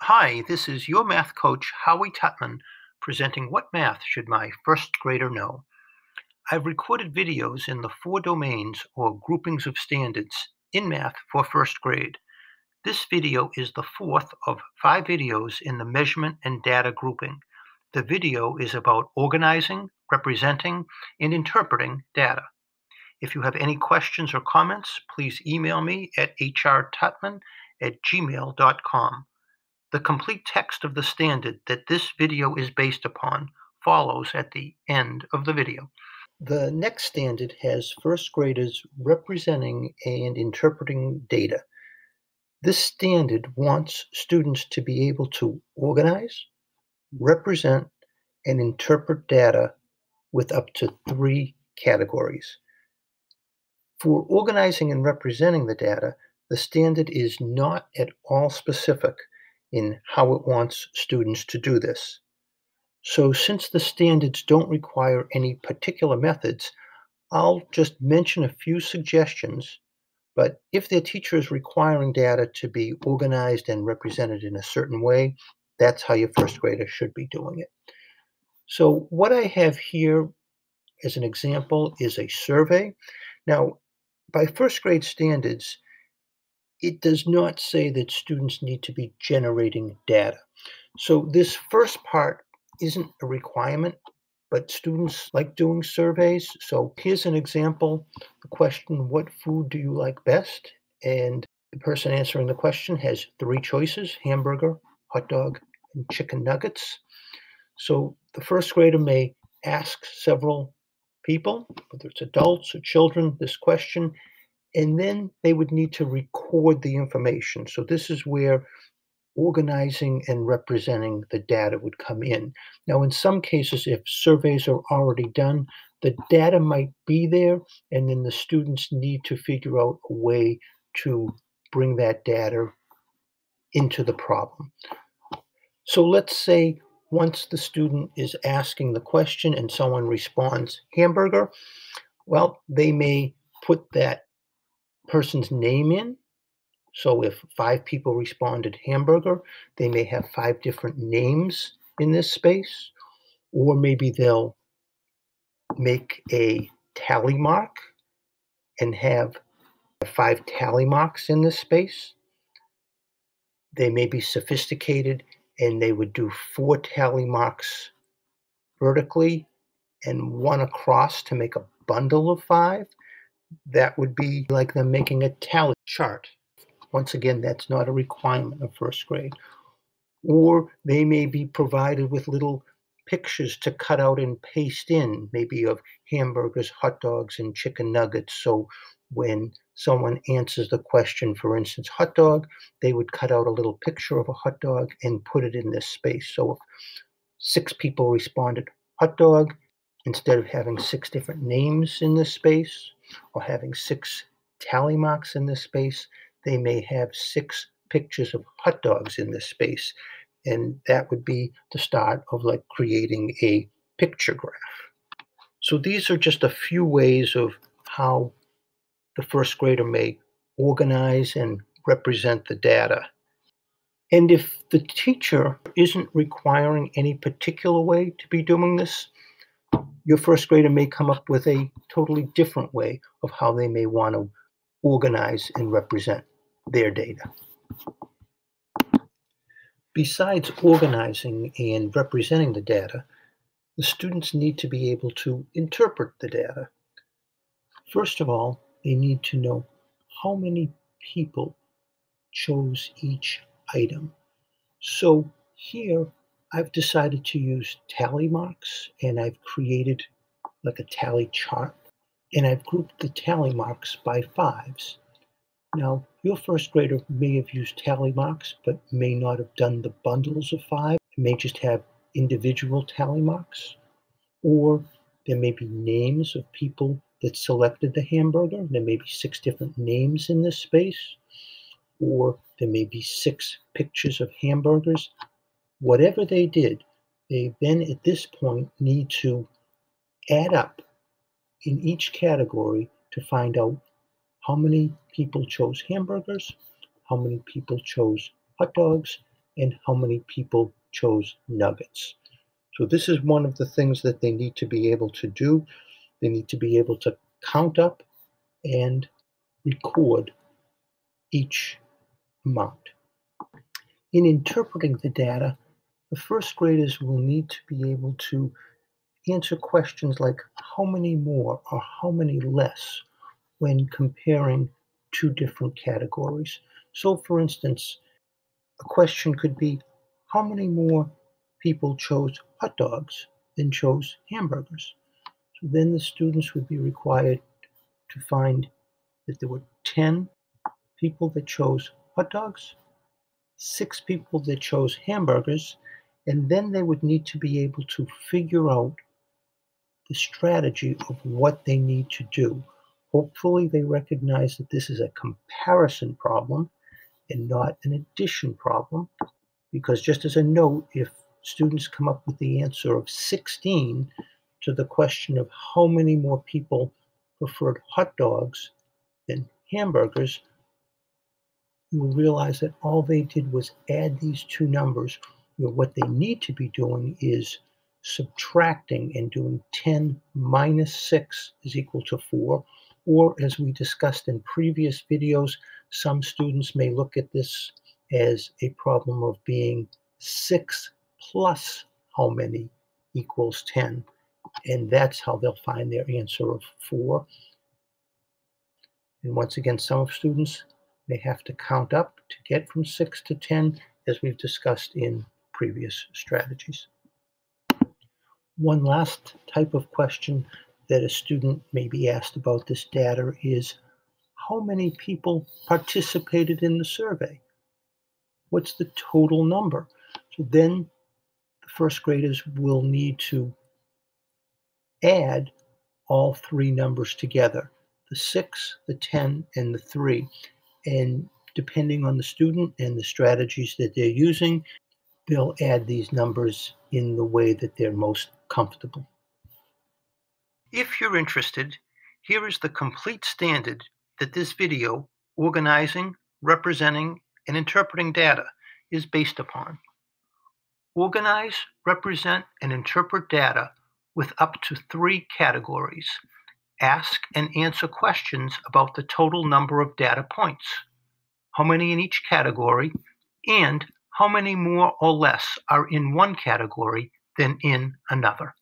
Hi, this is your math coach, Howie Tutman, presenting What Math Should My First Grader Know? I've recorded videos in the 4 domains or groupings of standards in math for first grade. This video is the fourth of 5 videos in the measurement and data grouping. The video is about organizing, representing, and interpreting data. If you have any questions or comments, please email me at hrtutman@gmail.com. The complete text of the standard that this video is based upon follows at the end of the video. The next standard has first graders representing and interpreting data. This standard wants students to be able to organize, represent, and interpret data with up to 3 categories. For organizing and representing the data, the standard is not at all specific in how it wants students to do this. So since the standards don't require any particular methods, I'll just mention a few suggestions, but if their teacher is requiring data to be organized and represented in a certain way, that's how your first grader should be doing it. So what I have here as an example is a survey. Now, by first grade standards, it does not say that students need to be generating data. So this first part isn't a requirement, but students like doing surveys. So here's an example. The question, what food do you like best? And the person answering the question has 3 choices: hamburger, hot dog, and chicken nuggets. So the first grader may ask several people, whether it's adults or children, this question, and then they would need to record the information. So this is where organizing and representing the data would come in. Now, in some cases, if surveys are already done, the data might be there, and then the students need to figure out a way to bring that data into the problem. So let's say once the student is asking the question and someone responds hamburger, well, they may put that person's name in. So if 5 people responded hamburger, they may have 5 different names in this space, or maybe they'll make a tally mark and have 5 tally marks in this space. They may be sophisticated and they would do 4 tally marks vertically and 1 across to make a bundle of 5. That would be like them making a tally chart. Once again, that's not a requirement of first grade. Or they may be provided with little pictures to cut out and paste in, maybe of hamburgers, hot dogs, and chicken nuggets. So when someone answers the question, for instance, hot dog, they would cut out a little picture of a hot dog and put it in this space. So if 6 people responded hot dog, instead of having 6 different names in this space or having 6 tally marks in this space, they may have 6 pictures of hot dogs in this space. And that would be the start of like creating a picture graph. So these are just a few ways of how the first grader may organize and represent the data. And if the teacher isn't requiring any particular way to be doing this, your first grader may come up with a totally different way of how they may want to organize and represent their data. Besides organizing and representing the data, the students need to be able to interpret the data. First of all, they need to know how many people chose each item. So here, I've decided to use tally marks, and I've created like a tally chart, and I've grouped the tally marks by 5s. Now, your first grader may have used tally marks, but may not have done the bundles of 5. It may just have individual tally marks. Or there may be names of people that selected the hamburger. There may be 6 different names in this space. Or there may be 6 pictures of hamburgers. Whatever they did, they then at this point need to add up in each category to find out how many people chose hamburgers, how many people chose hot dogs, and how many people chose nuggets. So this is one of the things that they need to be able to do. They need to be able to count up and record each amount. In interpreting the data, the first graders will need to be able to answer questions like how many more or how many less when comparing two different categories. So, for instance, a question could be how many more people chose hot dogs than chose hamburgers? So then the students would be required to find that there were 10 people that chose hot dogs, 6 people that chose hamburgers, and then they would need to be able to figure out the strategy of what they need to do. Hopefully, they recognize that this is a comparison problem and not an addition problem, because just as a note, if students come up with the answer of 16 to the question of how many more people preferred hot dogs than hamburgers, you will realize that all they did was add these two numbers, where what they need to be doing is subtracting and doing 10 minus 6 is equal to 4. Or, as we discussed in previous videos, some students may look at this as a problem of being 6 plus how many equals 10. And that's how they'll find their answer of 4. And once again, some students may have to count up to get from 6 to 10, as we've discussed in previous strategies. One last type of question that a student may be asked about this data is how many people participated in the survey? What's the total number? So then the first graders will need to add all three numbers together, the 6, the 10, and the 3. And depending on the student and the strategies that they're using, they'll add these numbers in the way that they're most comfortable. If you're interested, here is the complete standard that this video, Organizing, Representing, and Interpreting Data, is based upon. Organize, represent, and interpret data with up to 3 categories. Ask and answer questions about the total number of data points, how many in each category, and how many more or less are in one category than in another.